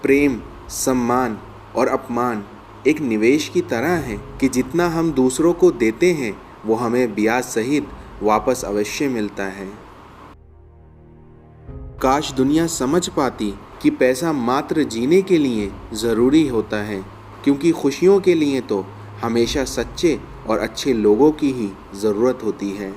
प्रेम, सम्मान और अपमान एक निवेश की तरह है कि जितना हम दूसरों को देते हैं वो हमें ब्याज सहित वापस अवश्य मिलता है। काश दुनिया समझ पाती कि पैसा मात्र जीने के लिए ज़रूरी होता है, क्योंकि खुशियों के लिए तो हमेशा सच्चे और अच्छे लोगों की ही ज़रूरत होती है।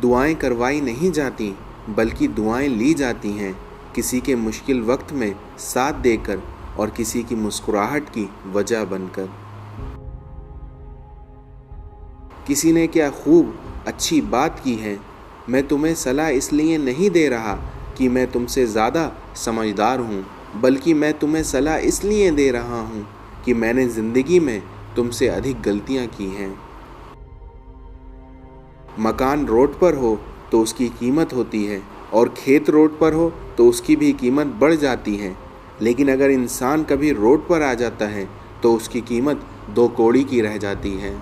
दुआएं करवाई नहीं जाती बल्कि दुआएं ली जाती हैं, किसी के मुश्किल वक्त में साथ देकर और किसी की मुस्कुराहट की वजह बनकर। किसी ने क्या खूब अच्छी बात की है, मैं तुम्हें सलाह इसलिए नहीं दे रहा कि मैं तुमसे ज़्यादा समझदार हूँ, बल्कि मैं तुम्हें सलाह इसलिए दे रहा हूँ कि मैंने ज़िंदगी में तुमसे अधिक गलतियाँ की हैं। मकान रोड पर हो तो उसकी कीमत होती है और खेत रोड पर हो तो उसकी भी कीमत बढ़ जाती है, लेकिन अगर इंसान कभी रोड पर आ जाता है तो उसकी कीमत 2 कौड़ी की रह जाती है।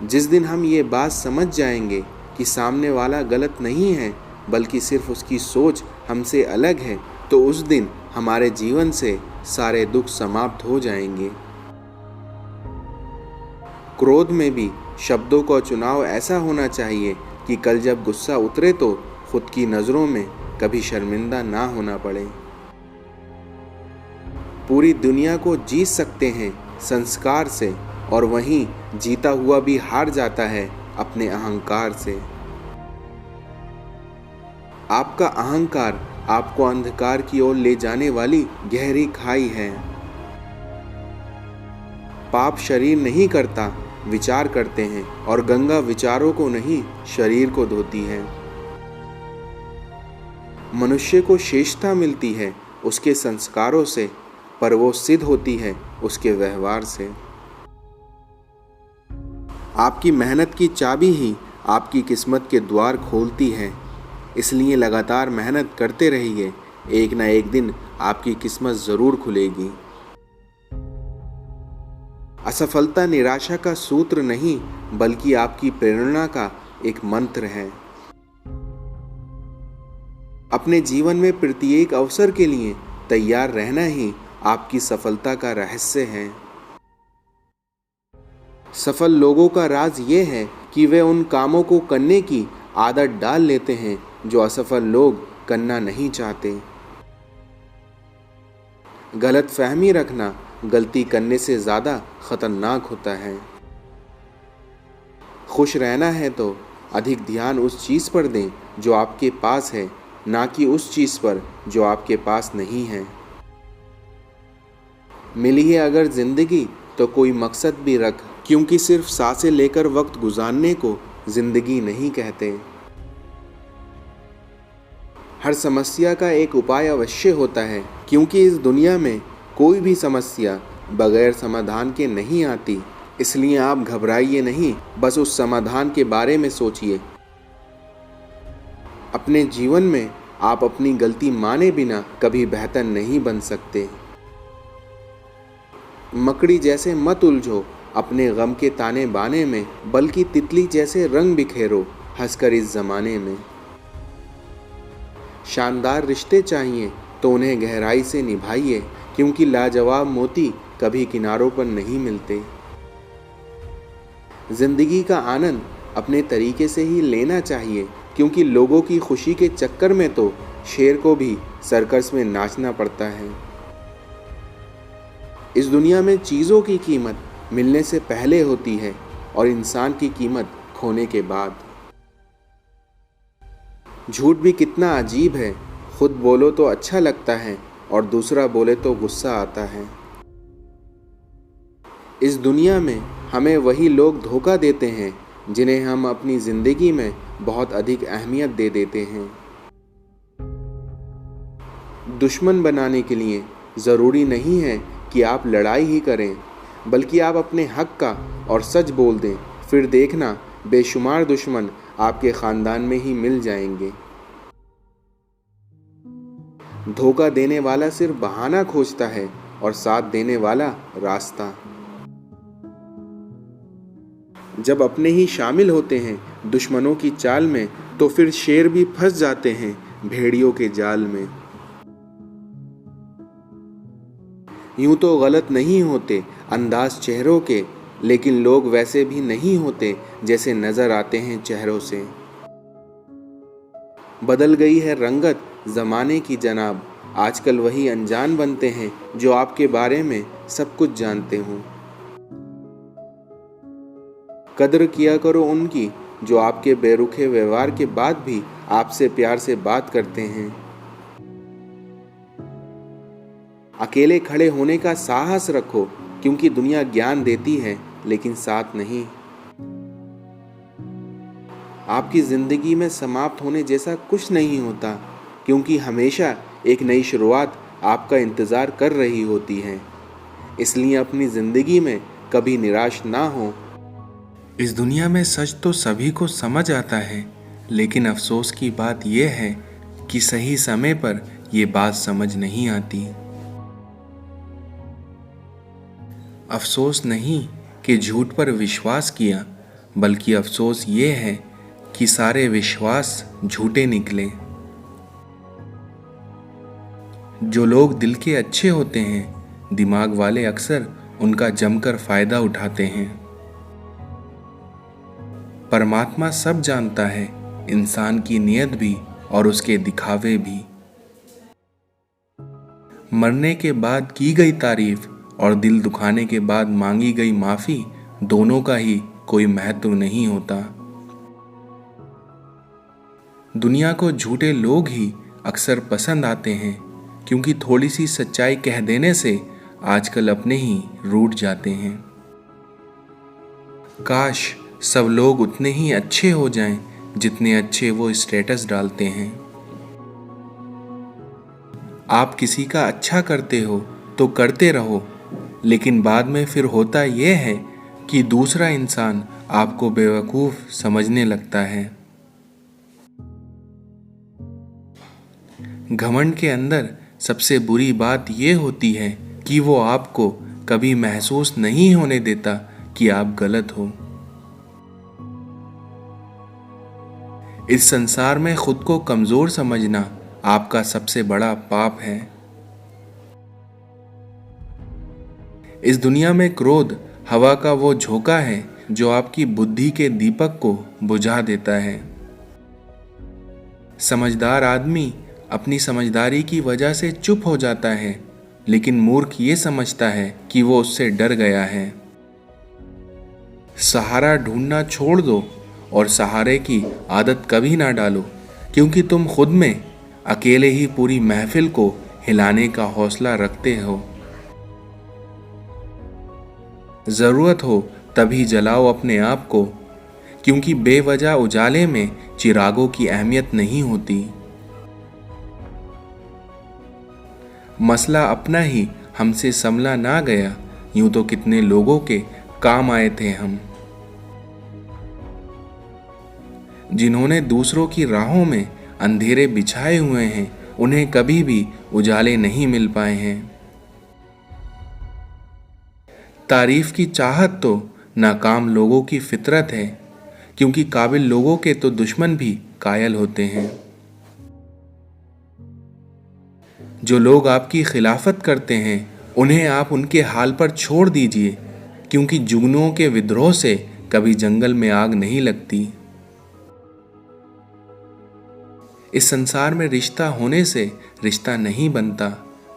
जिस दिन हम ये बात समझ जाएंगे कि सामने वाला गलत नहीं है बल्कि सिर्फ उसकी सोच हमसे अलग है, तो उस दिन हमारे जीवन से सारे दुख समाप्त हो जाएंगे। क्रोध में भी शब्दों का चुनाव ऐसा होना चाहिए कि कल जब गुस्सा उतरे तो खुद की नज़रों में कभी शर्मिंदा ना होना पड़े। पूरी दुनिया को जीत सकते हैं संस्कार से, और वहीं जीता हुआ भी हार जाता है अपने अहंकार से। आपका अहंकार आपको अंधकार की ओर ले जाने वाली गहरी खाई है। पाप शरीर नहीं करता, विचार करते हैं, और गंगा विचारों को नहीं शरीर को धोती है। मनुष्य को श्रेष्ठता मिलती है उसके संस्कारों से, पर वो सिद्ध होती है उसके व्यवहार से। आपकी मेहनत की चाबी ही आपकी किस्मत के द्वार खोलती है, इसलिए लगातार मेहनत करते रहिए, एक ना एक दिन आपकी किस्मत ज़रूर खुलेगी। असफलता निराशा का सूत्र नहीं बल्कि आपकी प्रेरणा का एक मंत्र है। अपने जीवन में प्रत्येक अवसर के लिए तैयार रहना ही आपकी सफलता का रहस्य है। सफल लोगों का राज ये है कि वे उन कामों को करने की आदत डाल लेते हैं जो असफल लोग करना नहीं चाहते। गलत फहमी रखना गलती करने से ज़्यादा खतरनाक होता है। खुश रहना है तो अधिक ध्यान उस चीज़ पर दें जो आपके पास है, ना कि उस चीज़ पर जो आपके पास नहीं है। मिली है अगर ज़िंदगी तो कोई मकसद भी रख, क्योंकि सिर्फ सांसें लेकर वक्त गुजारने को ज़िंदगी नहीं कहते। हर समस्या का एक उपाय अवश्य होता है, क्योंकि इस दुनिया में कोई भी समस्या बगैर समाधान के नहीं आती। इसलिए आप घबराइए नहीं, बस उस समाधान के बारे में सोचिए। अपने जीवन में आप अपनी गलती माने बिना कभी बेहतर नहीं बन सकते। मकड़ी जैसे मत उलझो अपने गम के ताने बाने में, बल्कि तितली जैसे रंग बिखेरो हंसकर इस ज़माने में। शानदार रिश्ते चाहिए तो उन्हें गहराई से निभाइए, क्योंकि लाजवाब मोती कभी किनारों पर नहीं मिलते। जिंदगी का आनंद अपने तरीके से ही लेना चाहिए, क्योंकि लोगों की खुशी के चक्कर में तो शेर को भी सर्कस में नाचना पड़ता है। इस दुनिया में चीज़ों की कीमत मिलने से पहले होती है और इंसान की कीमत खोने के बाद। झूठ भी कितना अजीब है, खुद बोलो तो अच्छा लगता है और दूसरा बोले तो गुस्सा आता है। इस दुनिया में हमें वही लोग धोखा देते हैं जिन्हें हम अपनी ज़िंदगी में बहुत अधिक अहमियत दे देते हैं। दुश्मन बनाने के लिए ज़रूरी नहीं है कि आप लड़ाई ही करें, बल्कि आप अपने हक का और सच बोल दें, फिर देखना बेशुमार दुश्मन आपके ख़ानदान में ही मिल जाएंगे। धोखा देने वाला सिर्फ बहाना खोजता है और साथ देने वाला रास्ता। जब अपने ही शामिल होते हैं दुश्मनों की चाल में, तो फिर शेर भी फंस जाते हैं भेड़ियों के जाल में। यूं तो गलत नहीं होते अंदाज चेहरों के, लेकिन लोग वैसे भी नहीं होते जैसे नजर आते हैं चेहरों से। बदल गई है रंगत ज़माने की जनाब, आजकल वही अनजान बनते हैं जो आपके बारे में सब कुछ जानते हों। कद्र किया करो उनकी जो आपके बेरुखे व्यवहार के बाद भी आपसे प्यार से बात करते हैं। अकेले खड़े होने का साहस रखो, क्योंकि दुनिया ज्ञान देती है लेकिन साथ नहीं। आपकी ज़िंदगी में समाप्त होने जैसा कुछ नहीं होता, क्योंकि हमेशा एक नई शुरुआत आपका इंतज़ार कर रही होती है। इसलिए अपनी ज़िंदगी में कभी निराश ना हो। इस दुनिया में सच तो सभी को समझ आता है, लेकिन अफसोस की बात यह है कि सही समय पर यह बात समझ नहीं आती। अफसोस नहीं कि झूठ पर विश्वास किया, बल्कि अफसोस ये है कि सारे विश्वास झूठे निकले। जो लोग दिल के अच्छे होते हैं, दिमाग वाले अक्सर उनका जमकर फायदा उठाते हैं। परमात्मा सब जानता है, इंसान की नीयत भी और उसके दिखावे भी। मरने के बाद की गई तारीफ और दिल दुखाने के बाद मांगी गई माफी, दोनों का ही कोई महत्व नहीं होता। दुनिया को झूठे लोग ही अक्सर पसंद आते हैं, क्योंकि थोड़ी सी सच्चाई कह देने से आजकल अपने ही रूठ जाते हैं। काश सब लोग उतने ही अच्छे हो जाएं जितने अच्छे वो स्टेटस डालते हैं। आप किसी का अच्छा करते हो तो करते रहो, लेकिन बाद में फिर होता यह है कि दूसरा इंसान आपको बेवकूफ़ समझने लगता है। घमंड के अंदर सबसे बुरी बात यह होती है कि वो आपको कभी महसूस नहीं होने देता कि आप गलत हो। इस संसार में खुद को कमज़ोर समझना आपका सबसे बड़ा पाप है। इस दुनिया में क्रोध हवा का वो झोंका है जो आपकी बुद्धि के दीपक को बुझा देता है। समझदार आदमी अपनी समझदारी की वजह से चुप हो जाता है, लेकिन मूर्ख ये समझता है कि वो उससे डर गया है। सहारा ढूंढना छोड़ दो और सहारे की आदत कभी ना डालो, क्योंकि तुम खुद में अकेले ही पूरी महफिल को हिलाने का हौसला रखते हो। ज़रूरत हो तभी जलाओ अपने आप को, क्योंकि बेवजह उजाले में चिरागों की अहमियत नहीं होती। मसला अपना ही हमसे संभला ना गया, यूं तो कितने लोगों के काम आए थे हम। जिन्होंने दूसरों की राहों में अंधेरे बिछाए हुए हैं, उन्हें कभी भी उजाले नहीं मिल पाए हैं। तारीफ की चाहत तो नाकाम लोगों की फितरत है, क्योंकि काबिल लोगों के तो दुश्मन भी कायल होते हैं। जो लोग आपकी खिलाफत करते हैं, उन्हें आप उनके हाल पर छोड़ दीजिए, क्योंकि जुगनुओं के विद्रोह से कभी जंगल में आग नहीं लगती। इस संसार में रिश्ता होने से रिश्ता नहीं बनता,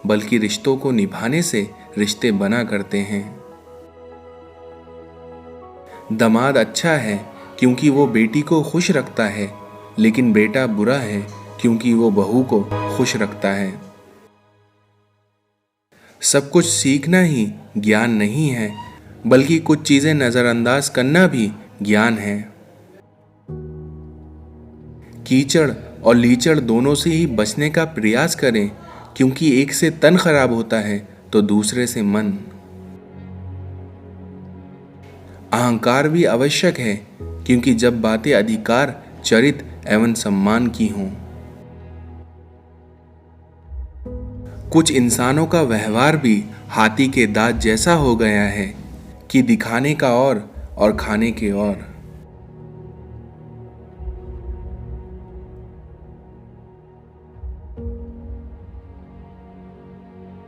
बल्कि रिश्तों को निभाने से रिश्ते बना करते हैं। दामाद अच्छा है क्योंकि वो बेटी को खुश रखता है, लेकिन बेटा बुरा है क्योंकि वो बहू को खुश रखता है। सब कुछ सीखना ही ज्ञान नहीं है, बल्कि कुछ चीजें नजरअंदाज करना भी ज्ञान है। कीचड़ और लीचड़ दोनों से ही बचने का प्रयास करें, क्योंकि एक से तन खराब होता है तो दूसरे से मन। अहंकार भी आवश्यक है, क्योंकि जब बातें अधिकार, चरित्र एवं सम्मान की हों। कुछ इंसानों का व्यवहार भी हाथी के दांत जैसा हो गया है कि दिखाने का और खाने के और।